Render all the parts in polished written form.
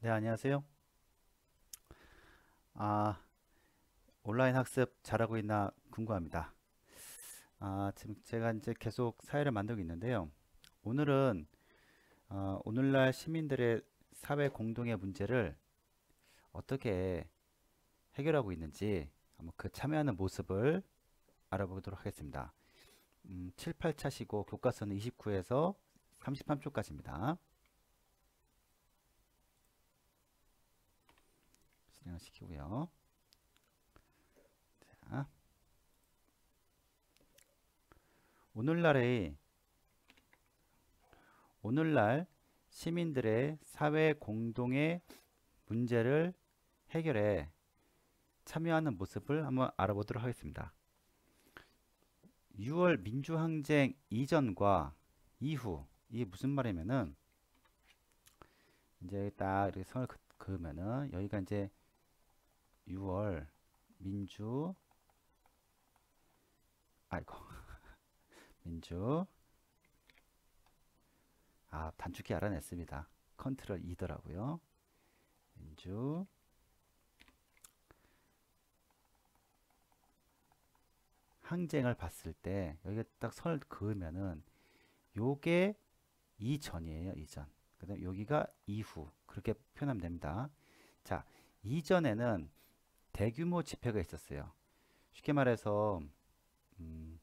네, 안녕하세요. 아, 온라인 학습 잘하고 있나 궁금합니다. 지금 제가 이제 계속 사회를 만들고 있는데요. 오늘은 오늘날 시민들의 사회 공동의 문제를 어떻게 해결하고 있는지 한번 그 참여하는 모습을 알아보도록 하겠습니다. 7, 8차시고 교과서는 29에서 33초까지입니다. 진행을 시키고요. 자, 오늘날의 오늘날 시민들의 사회 공동의 문제를 해결해 참여하는 모습을 한번 알아보도록 하겠습니다. 6월 민주항쟁 이전과 이후, 이게 무슨 말이냐면은 이제 딱 이렇게 선을 그으면은 여기가 이제 6월 민주 아이고 민주 단축키 알아냈습니다. 컨트롤 E더라고요. 민주 항쟁을 봤을 때 여기가 딱 선을 그으면은 요게 이전이에요. 이전. 그다음 여기가 이후. 그렇게 표현하면 됩니다. 자, 이전에는 대규모 집회가 있었어요. 쉽게 말해서 음,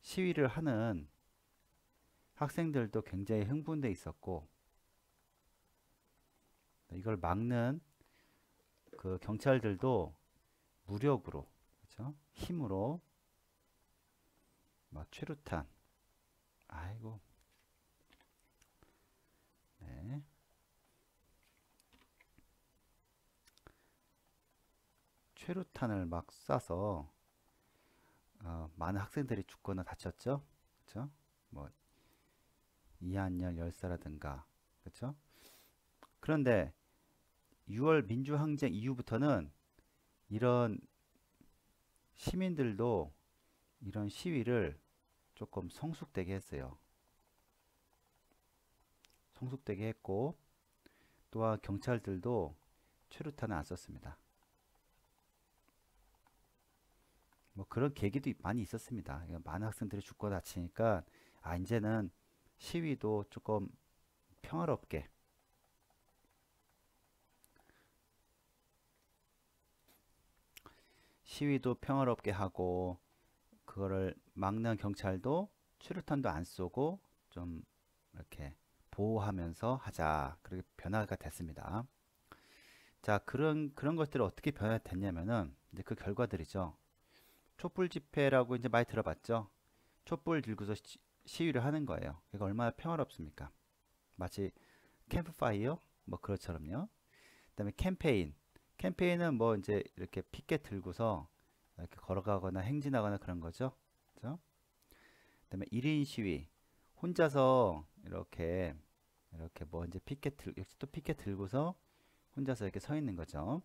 시위를 하는 학생들도 굉장히 흥분돼 있었고 이걸 막는 그 경찰들도 무력으로 그렇죠? 힘으로 막 최루탄 아이고 네. 최루탄을 막 쏴서 많은 학생들이 죽거나 다쳤죠. 그렇죠? 뭐 이한열 열사라든가 그렇죠? 그런데 6월 민주항쟁 이후부터는 이런 시민들도 이런 시위를 조금 성숙되게 했어요. 성숙되게 했고 또한 경찰들도 최루탄을 안 썼습니다. 뭐 그런 계기도 많이 있었습니다. 많은 학생들이 죽고 다치니까 이제는 시위도 조금 평화롭게 시위도 평화롭게 하고 그거를 막는 경찰도 최루탄도 안 쏘고 좀 이렇게 보호하면서 하자. 그렇게 변화가 됐습니다. 자, 그런 것들이 어떻게 변화됐냐면은 이제 그 결과들이죠. 촛불 집회라고 이제 많이 들어봤죠. 촛불 들고서 시위를 하는 거예요. 이거 얼마나 평화롭습니까? 마치 캠프파이어 뭐 그것처럼요. 그다음에 캠페인. 캠페인은 뭐 이제 이렇게 피켓 들고서 이렇게 걸어가거나 행진하거나 그런 거죠. 그죠? 그다음에 1인 시위. 혼자서 이렇게 뭐 이제 역시 또 피켓 들고서 혼자서 이렇게 서 있는 거죠.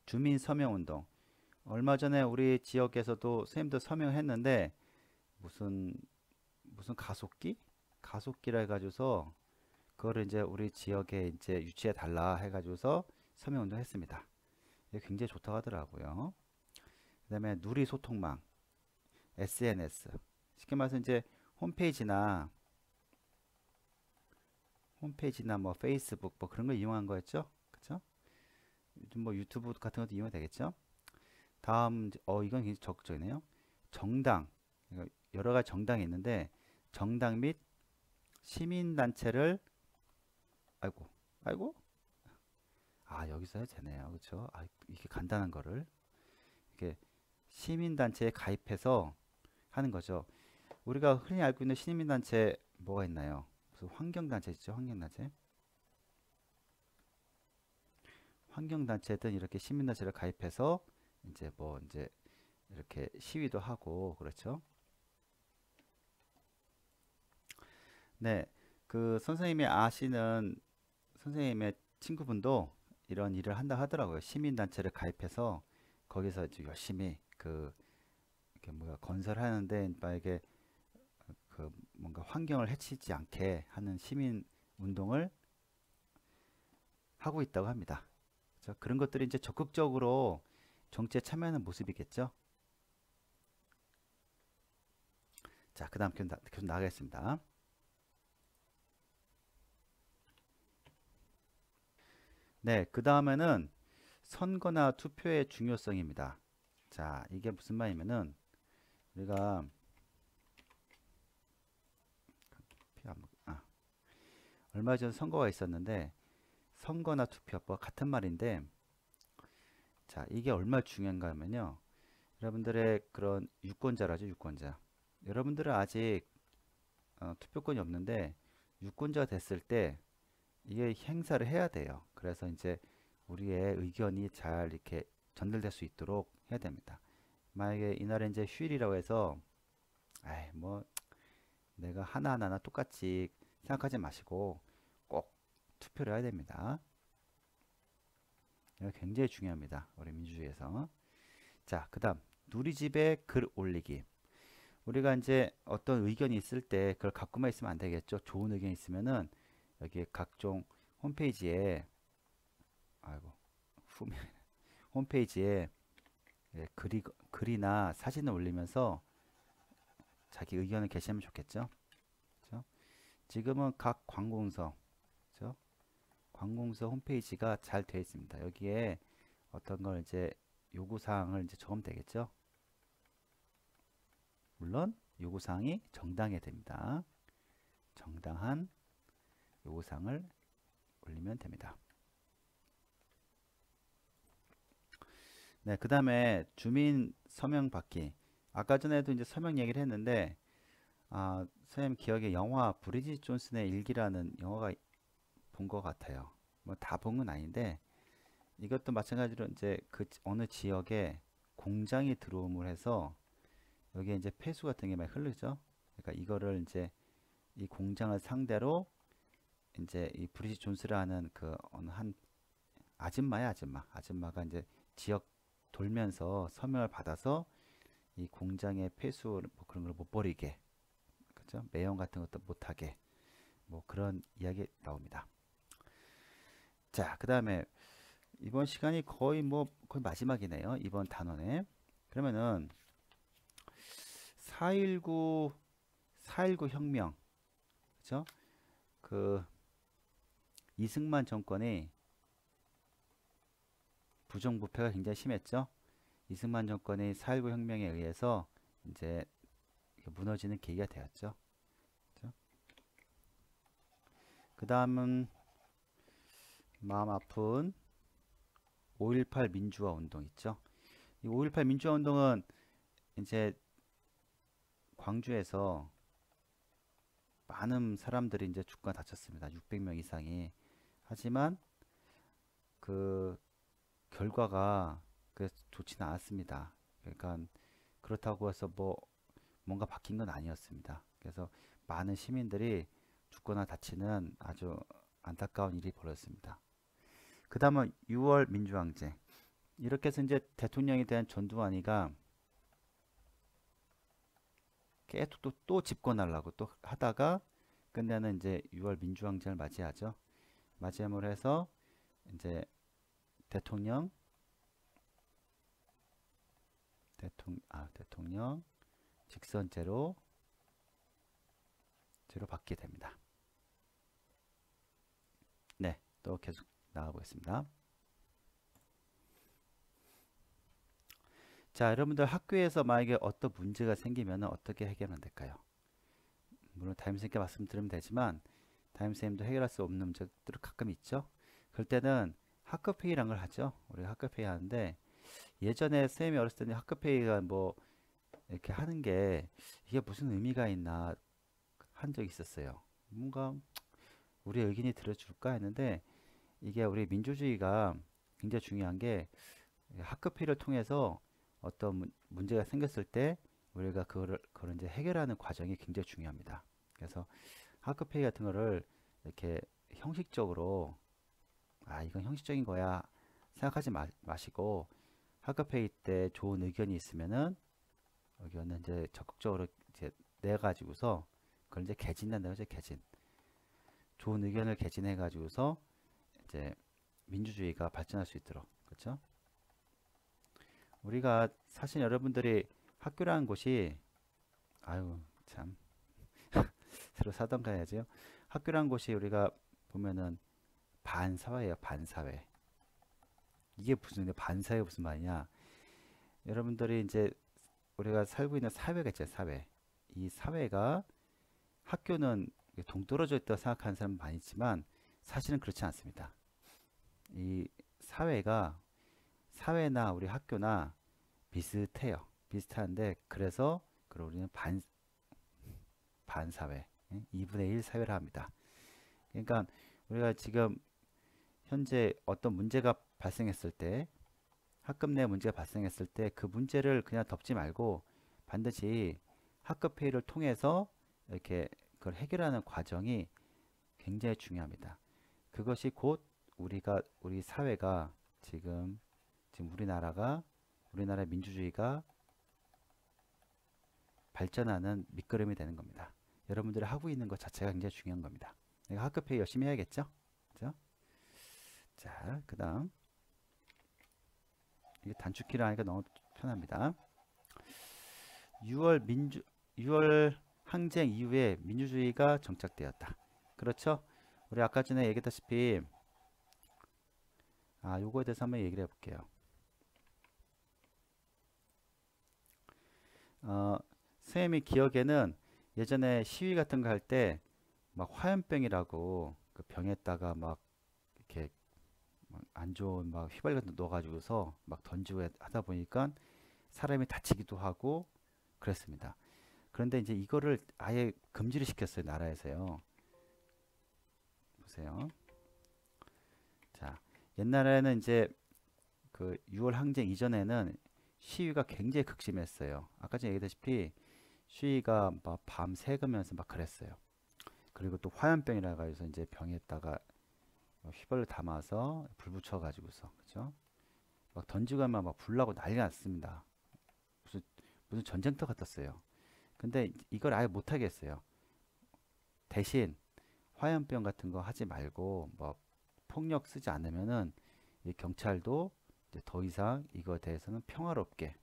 주민 서명 운동. 얼마 전에 우리 지역에서도 선생님도 서명했는데 무슨 무슨 가속기? 가속기라 해가지고서 그거를 이제 우리 지역에 이제 유치해 달라 해가지고서 서명 운동 했습니다. 이게 굉장히 좋다고 하더라고요. 그다음에 누리 소통망, SNS. 쉽게 말해서 이제 홈페이지나 홈페이지나 뭐 페이스북 뭐 그런 걸 이용한 거였죠. 그쵸? 요즘 뭐 유튜브 같은 것도 이용이 되겠죠. 다음 이건 굉장히 적극적이네요. 정당. 여러 가지 정당이 있는데 정당 및 시민단체를 아이고 아이고 여기서 해도 되네요. 그렇죠? 이렇게 간단한 거를 이렇게 시민단체에 가입해서 하는 거죠. 우리가 흔히 알고 있는 시민단체 뭐가 있나요? 무슨 환경단체 있죠? 환경단체. 환경단체든 이렇게 시민단체를 가입해서 이제 뭐 이제 이렇게 시위도 하고 그렇죠. 네, 그 선생님이 아시는 선생님의 친구분도 이런 일을 한다 하더라고요. 시민단체를 가입해서 거기서 이제 열심히 이렇게 뭐야 건설하는데 만약에 그 뭔가 환경을 해치지 않게 하는 시민 운동을 하고 있다고 합니다. 그래서 그런 것들이 이제 적극적으로 정치에 참여하는 모습이겠죠. 자, 그 다음 계속 나가겠습니다. 네, 그 다음에는 선거나 투표의 중요성입니다. 자, 이게 무슨 말이냐면은 우리가 얼마 전 선거가 있었는데 선거나 투표법 같은 말인데 자, 이게 얼마나 중요한가 하면요. 여러분들의 그런 유권자라죠, 유권자. 여러분들은 아직 투표권이 없는데 유권자가 됐을 때 이게 행사를 해야 돼요. 그래서 이제 우리의 의견이 잘 이렇게 전달될 수 있도록 해야 됩니다. 만약에 이날에 이제 휴일이라고 해서 아이 뭐 내가 하나하나 똑같이 생각하지 마시고 꼭 투표를 해야 됩니다. 이거 굉장히 중요합니다. 우리 민주주의에서. 자, 그 다음 누리집에 글 올리기. 우리가 이제 어떤 의견이 있을 때 그걸 갖고만 있으면 안 되겠죠. 좋은 의견이 있으면은 여기 각종 홈페이지에 아이고 홈페이지에 예, 글이나 사진을 올리면서 자기 의견을 게시하면 좋겠죠. 그렇죠? 지금은 각 관공서, 그렇죠? 관공서 홈페이지가 잘 되어 있습니다. 여기에 어떤 걸 이제 요구사항을 이제 적으면 되겠죠. 물론 요구사항이 정당해야 됩니다. 정당한 요구사항을 올리면 됩니다. 네, 그 다음에 주민 서명 받기. 아까 전에도 이제 서명 얘기를 했는데, 선생님 기억에 영화 브리짓 존슨의 일기라는 영화가 본 것 같아요. 뭐 다 본 건 아닌데, 이것도 마찬가지로 이제 그 어느 지역에 공장이 들어옴을 해서 여기에 이제 폐수 같은 게 많이 흐르죠. 그러니까 이거를 이제 이 공장을 상대로 이제 이 브리짓 존스라는 그 어느 한 아줌마야 아줌마가 이제 지역 돌면서 서명을 받아서 이 공장의 폐수 뭐 그런 걸 못 버리게 그죠? 매연 같은 것도 못하게 뭐 그런 이야기 나옵니다. 자, 그 다음에 이번 시간이 거의 뭐 거의 마지막이네요. 이번 단원에. 그러면은 4.19 혁명 그죠? 그 이승만 정권이 부정부패가 굉장히 심했죠. 이승만 정권이 4.19 혁명에 의해서 이제 무너지는 계기가 되었죠. 그 다음은 마음 아픈 5.18 민주화 운동 있죠. 이 5.18 민주화 운동은 이제 광주에서 많은 사람들이 이제 죽거나 다쳤습니다. 600명 이상이. 하지만 그 결과가 좋지는 않았습니다. 그러니까 그렇다고 해서 뭐 뭔가 바뀐 건 아니었습니다. 그래서 많은 시민들이 죽거나 다치는 아주 안타까운 일이 벌어졌습니다. 그 다음은 6월 민주항쟁. 이렇게 해서 이제 대통령에 대한 전두환이가 계속 또 집권하려고 또 하다가 끝내는 이제 6월 민주항쟁을 맞이하죠. 맞이함으로 해서 이제 대통령 직선제로 받게 됩니다. 네, 또 계속 나가보겠습니다. 자, 여러분들 학교에서 만약에 어떤 문제가 생기면 어떻게 해결하면 될까요? 물론 담임선생님께 말씀드리면 되지만 담임선생님도 해결할 수 없는 문제들이 가끔 있죠. 그럴 때는 학급회의란 걸 하죠. 우리가 학급회의 하는데 예전에 선생님이 어렸을 때는 학급회의가 뭐 이렇게 하는 게 이게 무슨 의미가 있나 한 적이 있었어요. 뭔가 우리 의견이 들어줄까 했는데 이게 우리 민주주의가 굉장히 중요한 게 학급회의를 통해서 어떤 문제가 생겼을 때 우리가 그걸 이제 해결하는 과정이 굉장히 중요합니다. 그래서 학급회의 같은 거를 이렇게 형식적으로 이건 형식적인 거야 생각하지 마시고 학급회의 때 좋은 의견이 있으면은 의견은 이제 적극적으로 이제 내 가지고서 그걸 이제 개진한다고 하죠. 개진. 좋은 의견을 개진해 가지고서 이제 민주주의가 발전할 수 있도록. 그렇죠? 우리가 사실 여러분들이 학교라는 곳이 아유 참 새로 사던가 해야죠. 학교라는 곳이 우리가 보면은 반사회예요. 반사회. 이게 무슨 반사회 무슨 말이냐? 여러분들이 이제 우리가 살고 있는 사회가 있잖아요. 사회. 이 사회가 학교는 동떨어져 있다고 생각하는 사람 많이 있지만 사실은 그렇지 않습니다. 이 사회나 우리 학교나 비슷해요. 비슷한데 그래서 그걸 우리는 반사회, 2분의 1 사회를 합니다. 그러니까 우리가 지금 현재 어떤 문제가 발생했을 때 학급 내 문제가 발생했을 때 그 문제를 그냥 덮지 말고 반드시 학급 회의를 통해서 이렇게 그걸 해결하는 과정이 굉장히 중요합니다. 그것이 곧 우리 사회가 지금 우리나라의 민주주의가 발전하는 밑거름이 되는 겁니다. 여러분들이 하고 있는 것 자체가 굉장히 중요한 겁니다. 내가 학급 회의 열심히 해야겠죠? 그죠? 자, 그 다음 이게 단축키로 하니까 너무 편합니다. 6월 항쟁 이후에 민주주의가 정착되었다. 그렇죠? 우리 아까 전에 얘기했다시피 요거에 대해서 한번 얘기를 해볼게요. 선생님이 기억에는 예전에 시위 같은 거 할 때 막 화염병이라고 그 병에다가 막 이렇게 안 좋은 막 휘발 같은 거 넣어가지고서 막 던지고 하다 보니까 사람이 다치기도 하고 그랬습니다. 그런데 이제 이거를 아예 금지를 시켰어요. 나라에서요. 보세요. 자, 옛날에는 이제 그 6월 항쟁 이전에는 시위가 굉장히 극심했어요. 아까 전에 얘기했다시피 시위가 막 밤 새가면서 막 그랬어요. 그리고 또 화염병이라 해서 이제 병에다가 휘발유 담아서 불 붙여 가지고서 그죠? 막 던지고 하면 막 불나고 난리 났습니다. 무슨 전쟁터 같았어요. 근데 이걸 아예 못 하겠어요. 대신 화염병 같은 거 하지 말고 뭐 폭력 쓰지 않으면은 이 경찰도 이제 더 이상 이거에 대해서는 평화롭게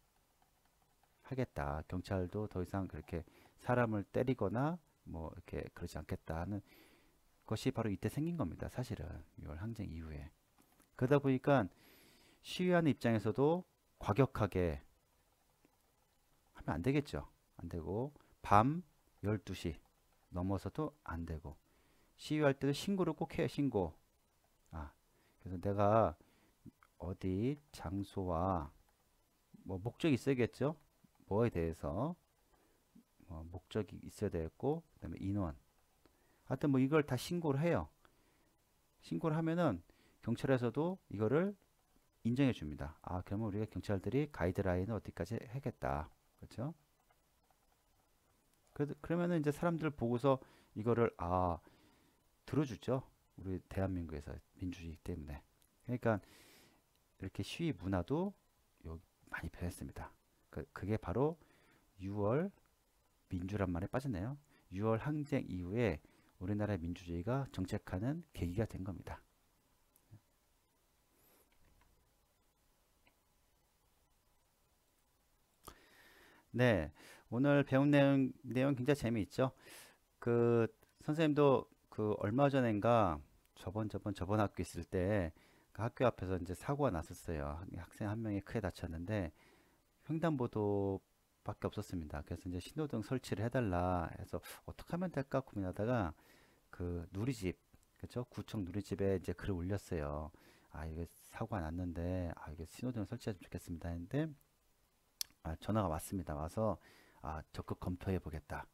하겠다. 경찰도 더 이상 그렇게 사람을 때리거나 뭐 이렇게 그러지 않겠다 하는 것이 바로 이때 생긴 겁니다. 사실은 6월 항쟁 이후에. 그러다 보니까 시위하는 입장에서도 과격하게 하면 안 되겠죠. 안 되고 밤 12시 넘어서도 안 되고 시위할 때도 신고를 꼭 해요. 신고. 그래서 내가 어디 장소와 뭐 목적이 있어야겠죠. 뭐에 대해서 목적이 있어야 되겠고 그다음에 인원. 하여튼 뭐 이걸 다 신고를 해요. 신고를 하면은 경찰에서도 이거를 인정해 줍니다. 그러면 우리가 경찰들이 가이드라인을 어디까지 하겠다. 그렇죠? 그러면은 이제 사람들 보고서 이거를 들어주죠. 우리 대한민국에서 민주주의 때문에. 그러니까 이렇게 시위 문화도 많이 변했습니다. 그게 바로 6월 민주란 말에 빠졌네요. 6월 항쟁 이후에 우리나라의 민주주의가 정착하는 계기가 된 겁니다. 네, 오늘 배운 내용 굉장히 재미있죠. 그 선생님도 그 얼마 전인가 저번 학교 있을 때 그 학교 앞에서 이제 사고가 났었어요. 학생 한 명이 크게 다쳤는데 횡단보도밖에 없었습니다. 그래서 이제 신호등 설치를 해달라 해서 어떻게 하면 될까 고민하다가 그 누리집, 그렇죠? 구청 누리집에 이제 글을 올렸어요. 이게 사고가 났는데 이게 신호등 설치했으면 좋겠습니다 했는데 전화가 왔습니다. 와서 적극 검토해 보겠다.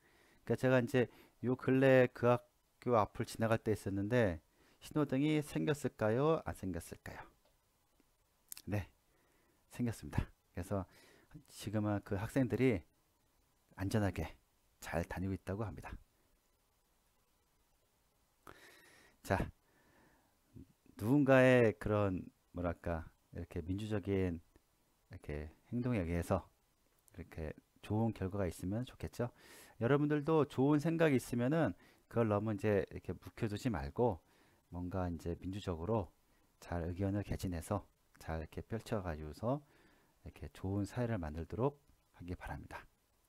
그러니까 제가 이제 요 근래 그 학교 앞을 지나갈 때 있었는데 신호등이 생겼을까요? 안 생겼을까요? 네, 생겼습니다. 그래서 지금은 그 학생들이 안전하게 잘 다니고 있다고 합니다. 자, 누군가의 그런 뭐랄까 이렇게 민주적인 이렇게 행동에 의해서 이렇게 좋은 결과가 있으면 좋겠죠. 여러분들도 좋은 생각이 있으면은 그걸 너무 이제 이렇게 묵혀두지 말고 뭔가 이제 민주적으로 잘 의견을 개진해서 잘 이렇게 펼쳐가지고서 이렇게 좋은 사회를 만들도록 하기 바랍니다.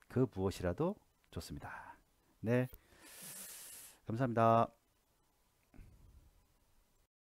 그 무엇이라도 좋습니다. 네, 감사합니다.